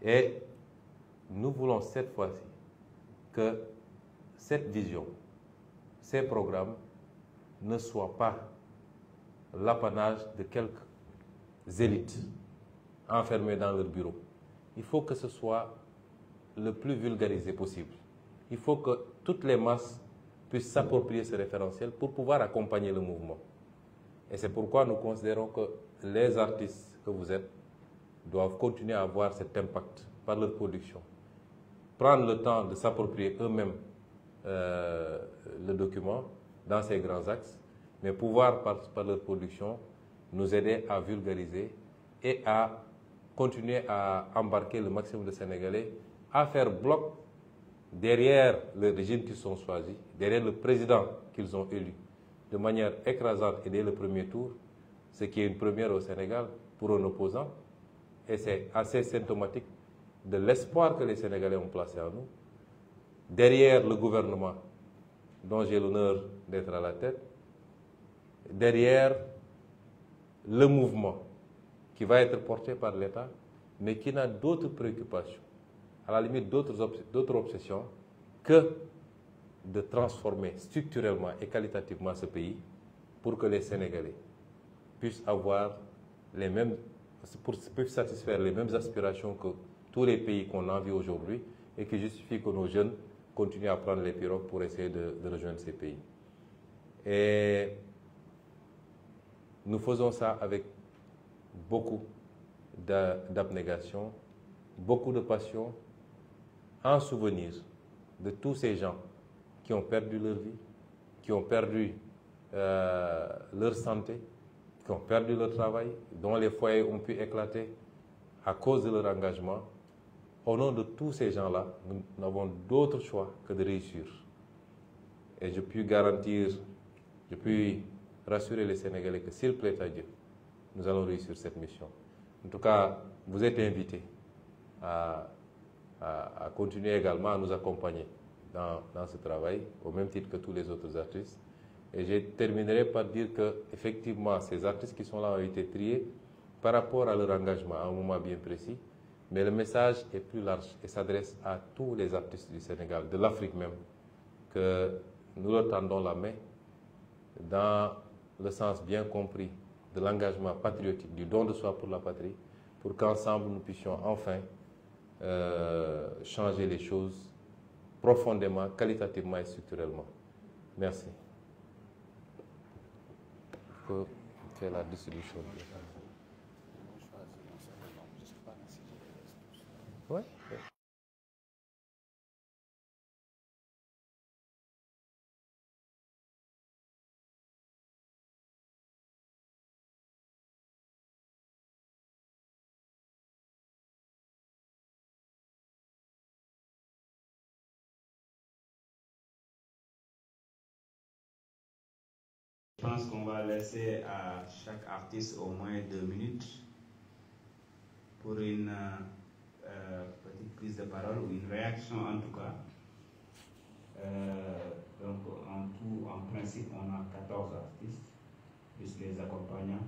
Et nous voulons cette fois-ci que cette vision, ces programmes ne soient pas l'apanage de quelques élites enfermées dans leur bureau. Il faut que ce soit le plus vulgarisé possible. Il faut que toutes les masses puissent s'approprier ce référentiel pour pouvoir accompagner le mouvement. Et c'est pourquoi nous considérons que les artistes que vous êtes doivent continuer à avoir cet impact par leur production. Prendre le temps de s'approprier eux-mêmes le document dans ses grands axes, mais pouvoir, par leur production, nous aider à vulgariser et à continuer à embarquer le maximum de Sénégalais, à faire bloc derrière le régime qu'ils ont choisi, derrière le président qu'ils ont élu, de manière écrasante et dès le premier tour, ce qui est une première au Sénégal pour un opposant. Et c'est assez symptomatique de l'espoir que les Sénégalais ont placé en nous, derrière le gouvernement dont j'ai l'honneur d'être à la tête, derrière le mouvement qui va être porté par l'État, mais qui n'a d'autres préoccupations, à la limite d'autres obsessions, que de transformer structurellement et qualitativement ce pays pour que les Sénégalais puissent avoir puissent satisfaire les mêmes aspirations que tous les pays qu'on envie aujourd'hui et qui justifient que nos jeunes continuent à prendre les pirogues pour essayer de rejoindre ces pays. Et nous faisons ça avec beaucoup d'abnégation, beaucoup de passion, en souvenir de tous ces gens qui ont perdu leur vie, qui ont perdu leur santé, qui ont perdu leur travail, dont les foyers ont pu éclater à cause de leur engagement. Au nom de tous ces gens-là, nous n'avons d'autre choix que de réussir. Et je puis rassurer les Sénégalais que s'il plaît à Dieu, nous allons réussir cette mission. En tout cas, vous êtes invités à continuer également à nous accompagner dans ce travail, au même titre que tous les autres artistes. Et je terminerai par dire que, effectivement, ces artistes qui sont là ont été triés par rapport à leur engagement à un moment bien précis, mais le message est plus large et s'adresse à tous les artistes du Sénégal, de l'Afrique même, que nous leur tendons la main dans le sens bien compris de l'engagement patriotique, du don de soi pour la patrie, pour qu'ensemble nous puissions enfin changer les choses profondément, qualitativement et structurellement. Merci. Il faut faire la distribution. Ouais. Je pense qu'on va laisser à chaque artiste au moins 2 minutes pour une petite prise de parole ou une réaction en tout cas. Donc en tout, en principe, on a 14 artistes, plus les accompagnants.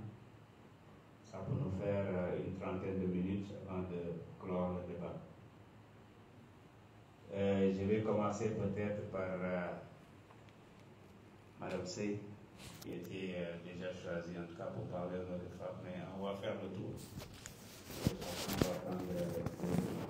Ça peut nous faire une trentaine de minutes avant de clore le débat. Je vais commencer peut-être par Madame Sey. qui était déjà choisi en tout cas pour parler de femmes, mais on va faire le tour. On va prendre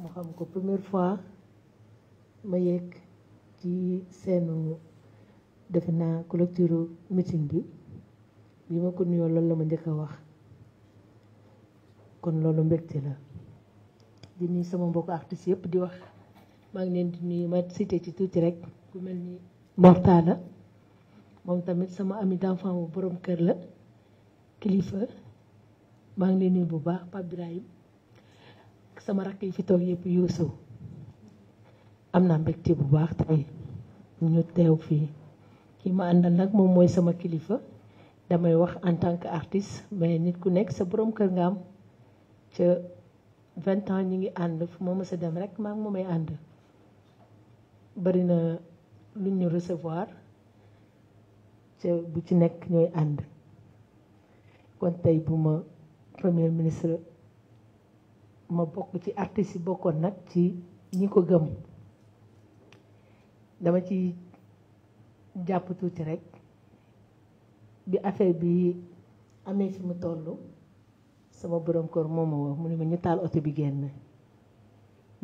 mu xam ko première fois ma yegg ci seenu defe naa clôture meeting bi ma ko nuyoo loolu la ma njëkk a wax kon loolu mbégte la di nuyu sama mbokk artistes yëpp di wax maa ngi leen di nuyu ma cité ci tuuti rek ku mel ni Mortala moom tamit sama ami d'enfant bu borom kër la kilifa maa ngi leen nuyu bu baax Pape Birahim sama rakk yi fi toog yëpp Youssou am naa mbégte bu baax tey ñu teew fii kii ma àndal nag moom mooy sama kilifa damay wax en tant que artiste mais nit ku nekk sa borom kër nga am ca 20 ans ñu ngi ànd fu ma mës a dem rek maa ngi moomay ànd bari na lu ñu recevoir ca bu ci nekk ñooy ànd kon tey bu ma premier ministre ma bokk ci artistes yi bokkoon nag ci ñi ko gëm dama ci jàpp tuuti rek bi affaire bi amee fi mu toll sama borom kër moo ma woo mu ni ma ñu taal oto bi génn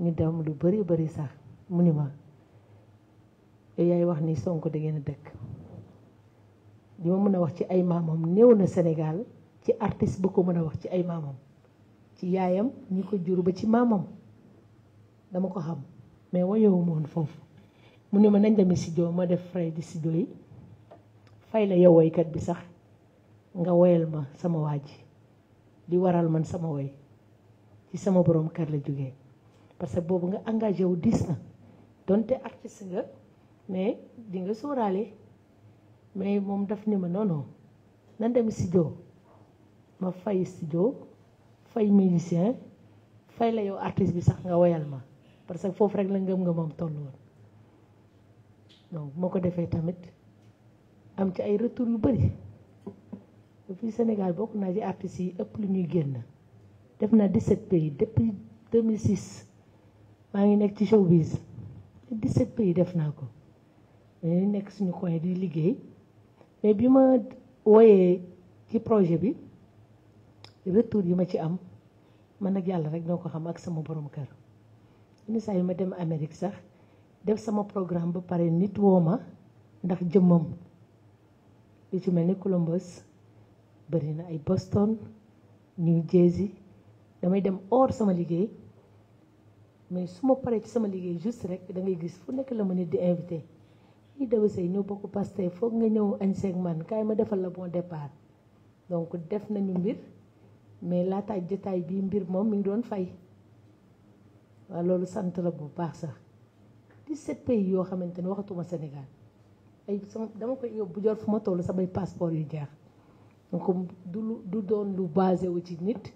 ñu dem lu bari sax mu ni ma yaay wax ni Sonko da ngeen a dëkk li ma mën a wax ci ay maamam néew na Sénégal ci artiste bu ko mën a wax ci ay maamam ci yaayam ñi ko jur ba ci maamam dama ko xam mais wayewu moon foofu mu ne ma nañ dem studio ma def frais di studio yi fay la yow woykat bi sax nga woyal ma sama waa ji di waral man sama woy ci sama borom kër la jógee parce que boobu nga engagé wu dis na donte artiste nga mais di nga sóoraale mais moom daf ni ma non nan dem studio ma fay studio fay musicien fay la yow artiste bi sax nga woyal ma parce que foofu rek la ngëm-ngëmam toll woon donc moo ko defee tamit am ci ay retour yu bëri fii Sénégal bokk naa ci artistes yi ëpp lu ñuy génn def naa 17 pays depuis 2006 maa ngi nekk ci showbiz 17 pays def naa ko mais nekk suñu coin di liggéey mais bi ma woyee ci projet bi retour yi ma ci am man ak yàlla rek ñoo ko xam ak sama borom kër ni saa yi ma dem Amérique sax def sama programme ba pare nit woo ma ndax jëmmam lu ci mel ni Columbus bari na ay Boston New Jersey damay dem hors sama liggéey mais su ma paree ci sama liggéey juste rek da ngay gis fu nekk la ma nit di invité yi dawa say ñëw bokk Pastef foog nga ñëw añ seeg man kaay ma defal la bon départ donc def nañu mbir mais laataay jotaay bii mbir moom mi ngi doon fay waaw loolu sant la bu baax sax 17 pays yoo xamante ne waxatuma Sénégal ay sama dama koy yóbbu jor fu ma toll samay passeport yu jeex donc du doon lu basé wu ci nit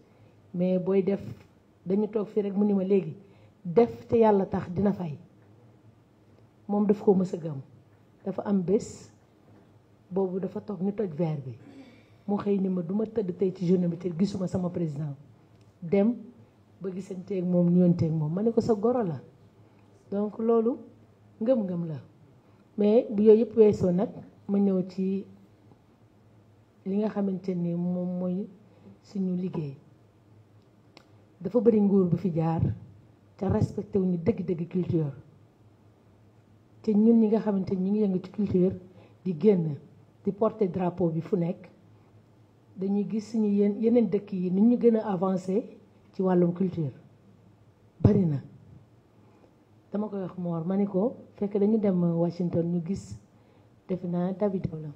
mais booy def dañu toog fii rek mu ni ma léegi def te yàlla tax dina fay moom daf ko mës a gëm dafa am bés boobu dafa toog ñu toj verre bi mu xëy ni ma duma tëdd tey ci journée bi te gisuma sama président dem ba gisanteeg moom nuyonteeg moom ma ne ko sa goro la donc loolu ngëm-ngëm la mais bu yooyu yëpp weesoo nag ma ñëw ci li nga xamante ni moom mooy suñu liggéey dafa bëri nguur bu fi jaar te respecté wuñu dëgg-dëgg culture te ñun ñi nga xamante ni ñu ngi yëngu ci culture di génn di porter drapeau bi fu nekk dañuy gis suñu yeneen dëkk yi ni ñu gën a avancé ci wàllum culture bari na dama koy wax Mor ma ni ko fekk dañu dem Washington ñu gis defe naa Davido la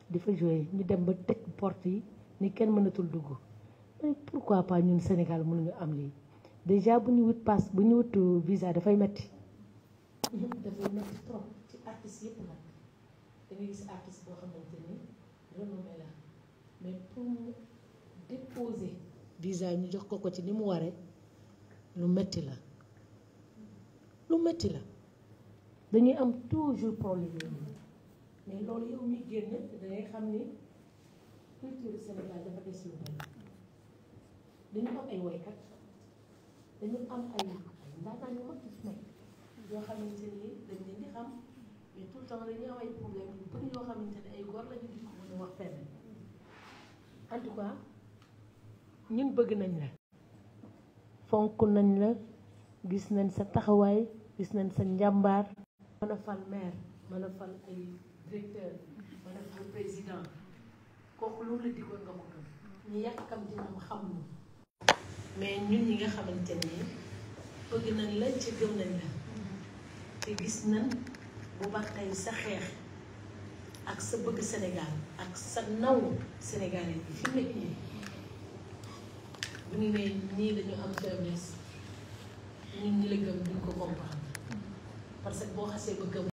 di fa jouer ñu dem ba tëj porte yi ni kenn mënatul dugg mais pourquoi pas ñun Sénégal mënuñu am lii déjà bu ñu wut visa dafay metti dafay métti trop ci artistes yëpp nag da ngay gis artiste boo xamante ni renommé la mais pour mu déposer visa ñu jox ko ci ni mu waree lu métti la dañuy am toujours problème yooyu mais loolu yow mi génn da ngay xam ni culture Sénégal dafa des lu bari dañu am ay woykat dañu am ay ndaanaan yu mag ci nekk yoo xamante ni dañ leen di xam mais tout le temps dañuy am ay problème yu bëri yoo xamante ne ay góor la ñu di ko mën a wax fenn en tout cas ñun bëgg nañ la fonk nañ la gis nañ sa taxawaay gis nañ sa njàmbaar mën a fal maire mën a fal ay directeur mën a fal président kooku loolu la diggoon nga ko gëm ñu yàkkam dina mu xam ñu mais ñun ñi nga xamante ni bëgg nañ la ci gëm nañ la te gis nañ bu baax tey sa xeex ak sa bëgg Sénégal ak sa naw sénégalais bi fi nekk nii bu ñu nee ñii dañu am faiblesse ñun ñi la gëm duñ ko comprendre parce que boo xasee ba gëm